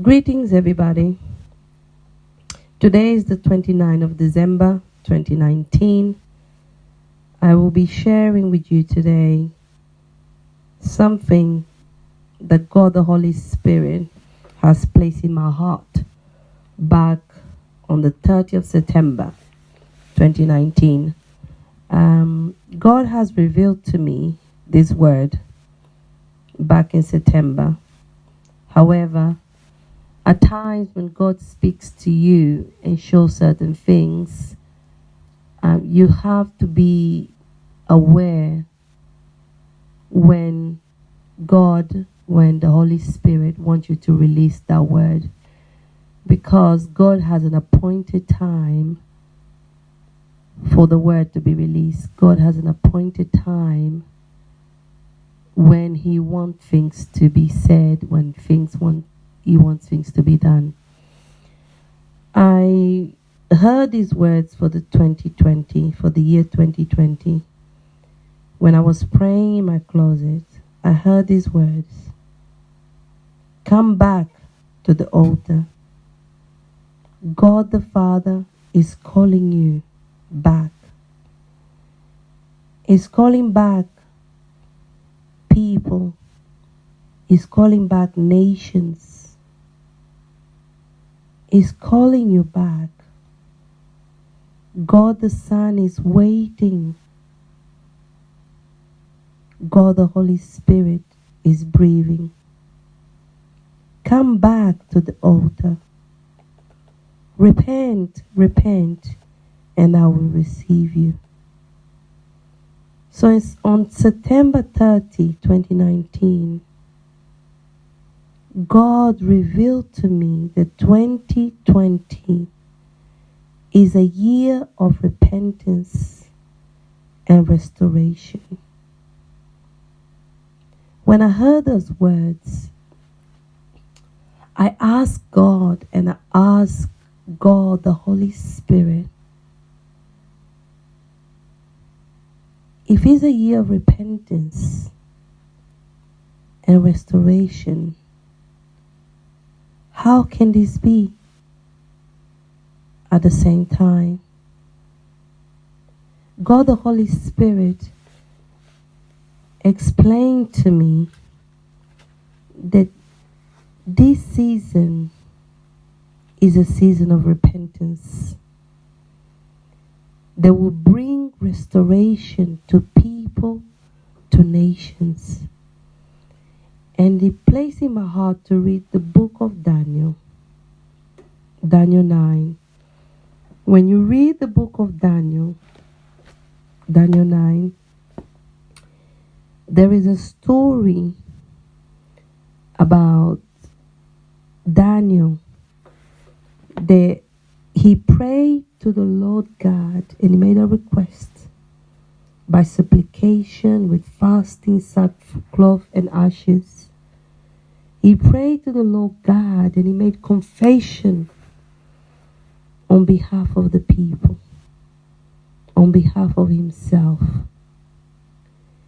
Greetings, everybody. Today is the 29th of December, 2019. I will be sharing with you today something that God the Holy Spirit has placed in my heart back on the 30th of September, 2019. God has revealed to me this word back in September. However, at times when God speaks to you and shows certain things, you have to be aware when the Holy Spirit wants you to release that word. Because God has an appointed time for the word to be released. God has an appointed time when He wants things to be said, when He wants things to be done. I heard these words for the year 2020. When I was praying in my closet, I heard these words. Come back to the altar. God the Father is calling you back. He's calling back people. He's calling back nations. He's calling you back. God the Son is waiting. God the Holy Spirit is breathing. Come back to the altar. Repent, and I will receive you. So it's on September 30, 2019, God revealed to me that 2020 is a year of repentance and restoration. When I heard those words, I asked God and I asked God, the Holy Spirit, if it's a year of repentance and restoration, how can this be at the same time? God the Holy Spirit explained to me that this season is a season of repentance that will bring restoration to people, to nations. And He placed in my heart to read the book of Daniel 9. When you read the book of Daniel 9, there is a story about Daniel that he prayed to the Lord God and he made a request by supplication with fasting, sackcloth and ashes. He prayed to the Lord God and he made confession on behalf of the people, on behalf of himself.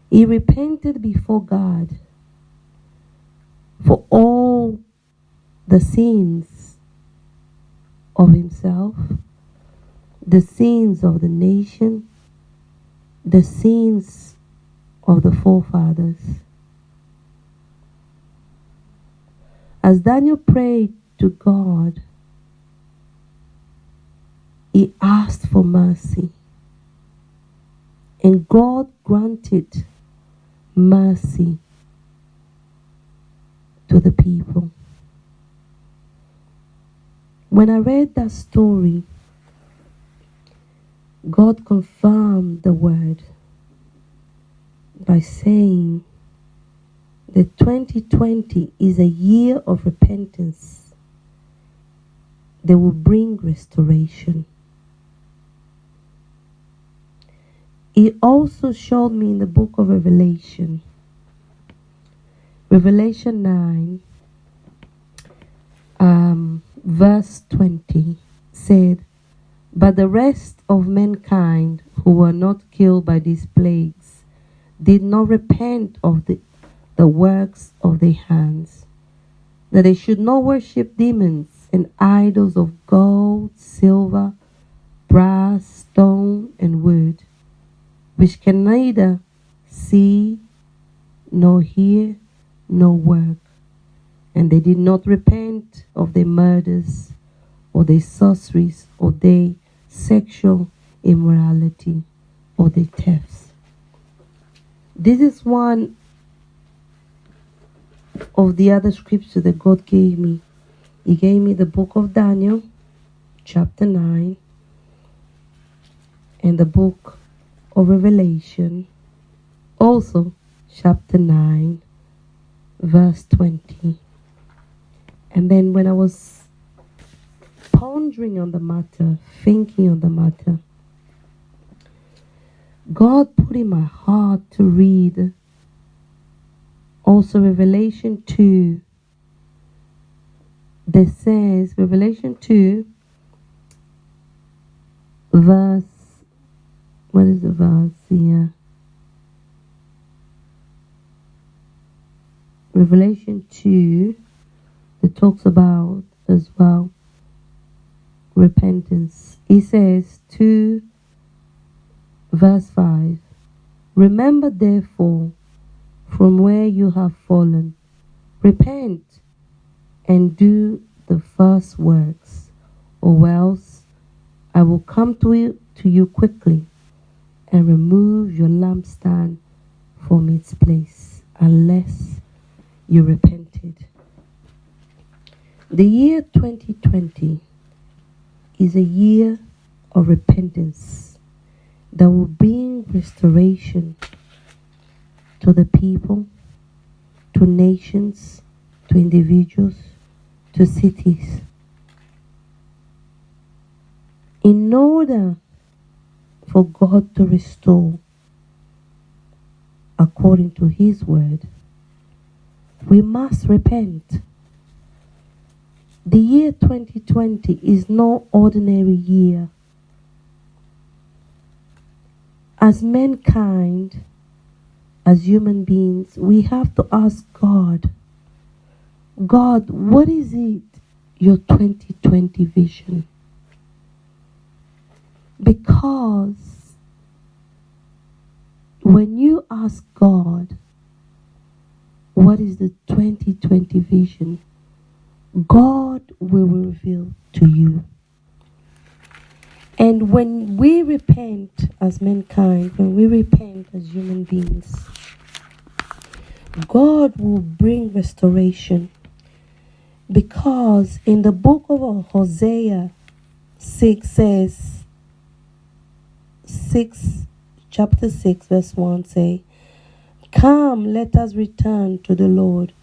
He repented before God for all the sins of himself, the sins of the nation, the sins of the forefathers. As Daniel prayed to God, he asked for mercy, and God granted mercy to the people. When I read that story, God confirmed the word by saying that 2020 is a year of repentance that will bring restoration. He also showed me in the book of Revelation 9, verse 20 said, "But the rest of mankind who were not killed by these plagues did not repent of the works of their hands, that they should not worship demons and idols of gold, silver, brass, stone, and wood, which can neither see, nor hear, nor work. And they did not repent of their murders, or their sorceries, or their sexual immorality, or their thefts. This is one of the other scriptures that God gave me. He gave me the book of Daniel, chapter 9, and the book of Revelation, also chapter 9, verse 20. And then when I was pondering on the matter, thinking on the matter, God put in my heart to read also Revelation 2. That says, Revelation 2, verse, what is the verse here? Revelation 2, that talks about as well repentance. It says 2, verse 5, remember therefore from where you have fallen, repent and do the first works, or else I will come to you quickly and remove your lampstand from its place, unless you repented. The year 2020 is a year of repentance that will bring restoration to the people, to nations, to individuals, to cities. In order for God to restore according to His word, we must repent. The year 2020 is no ordinary year. As mankind, as human beings, we have to ask God, God, what is it, your 2020 vision? Because when you ask God, what is the 2020 vision, God will reveal to you. And when we repent as mankind, when we repent as human beings, God will bring restoration. Because in the book of Hosea 6 says, chapter 6 verse 1 say, come, let us return to the Lord.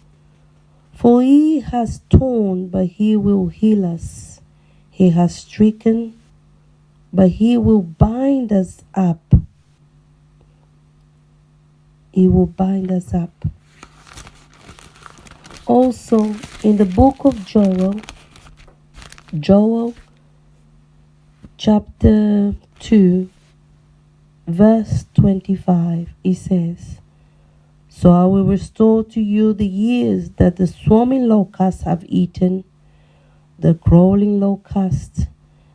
For He has torn, but He will heal us. He has stricken, but He will bind us up. He will bind us up. Also, in the book of Joel chapter 2, verse 25, it says, so I will restore to you the years that the swarming locusts have eaten, the crawling locust,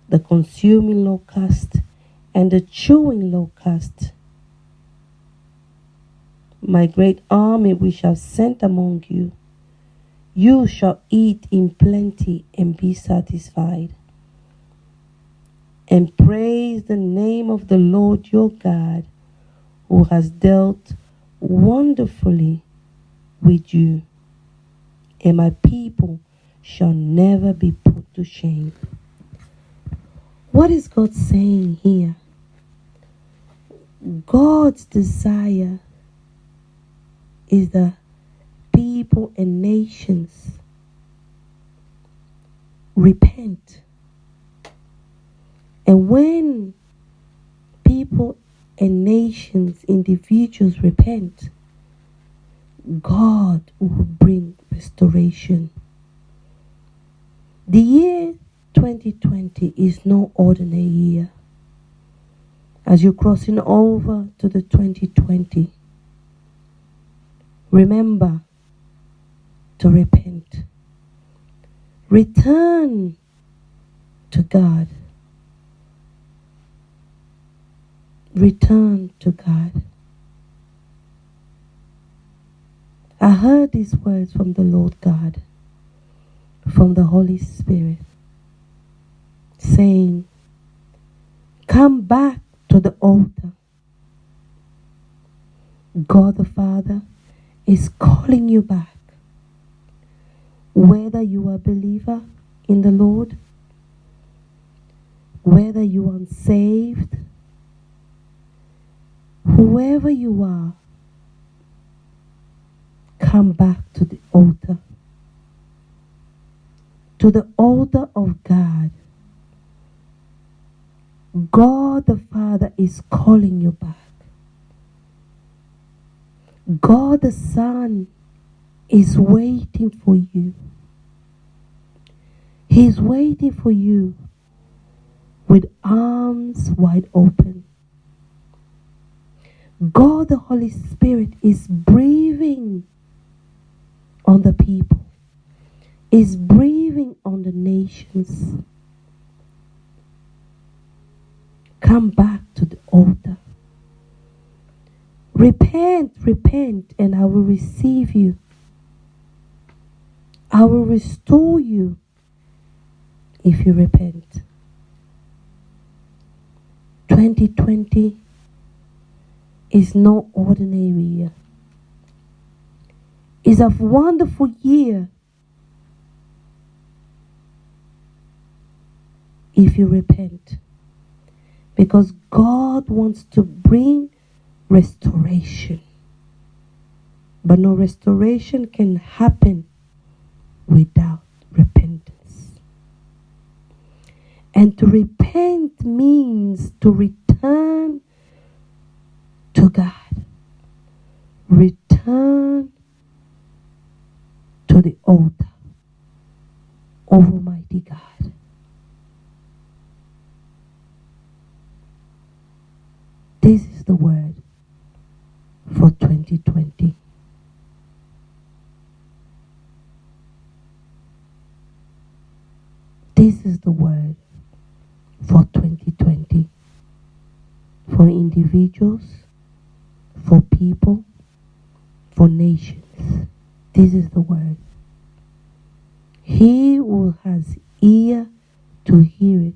the consuming locust, and the chewing locust. My great army which I have sent among you, you shall eat in plenty and be satisfied. And praise the name of the Lord your God, who has dealt wonderfully with you, and my people shall never be put to shame. What is God saying here? God's desire is that people and nations repent. And when people and nations, individuals repent, God will bring restoration. The year 2020 is no ordinary year. As you're crossing over to the 2020, remember to repent. Return to God. Return to God. I heard these words from the Lord God, from the Holy Spirit, saying, come back to the altar. God the Father is calling you back. Whether you are a believer in the Lord, whether you are unsaved, whoever you are, come back to the altar. To the altar of God. God the Father is calling you back. God the Son is waiting for you. He's waiting for you with arms wide open. God the Holy Spirit is breathing on the people, is breathing on the nations. Come back to the altar. Repent, repent, and I will receive you. I will restore you if you repent. 2020 is no ordinary year. It's a wonderful year if you repent. Because God wants to bring restoration. But no restoration can happen without repentance. And to repent means to return to God. Return to the altar of Almighty God. This is the word for 2020. This is the word for 2020. For individuals, for people, for nations. This is the word. He who has ear to hear it,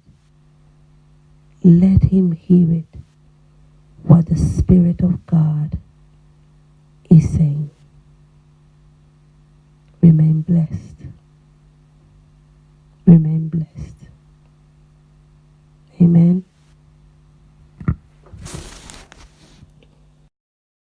let him hear it, what the Spirit of God is saying. Remain blessed. Remain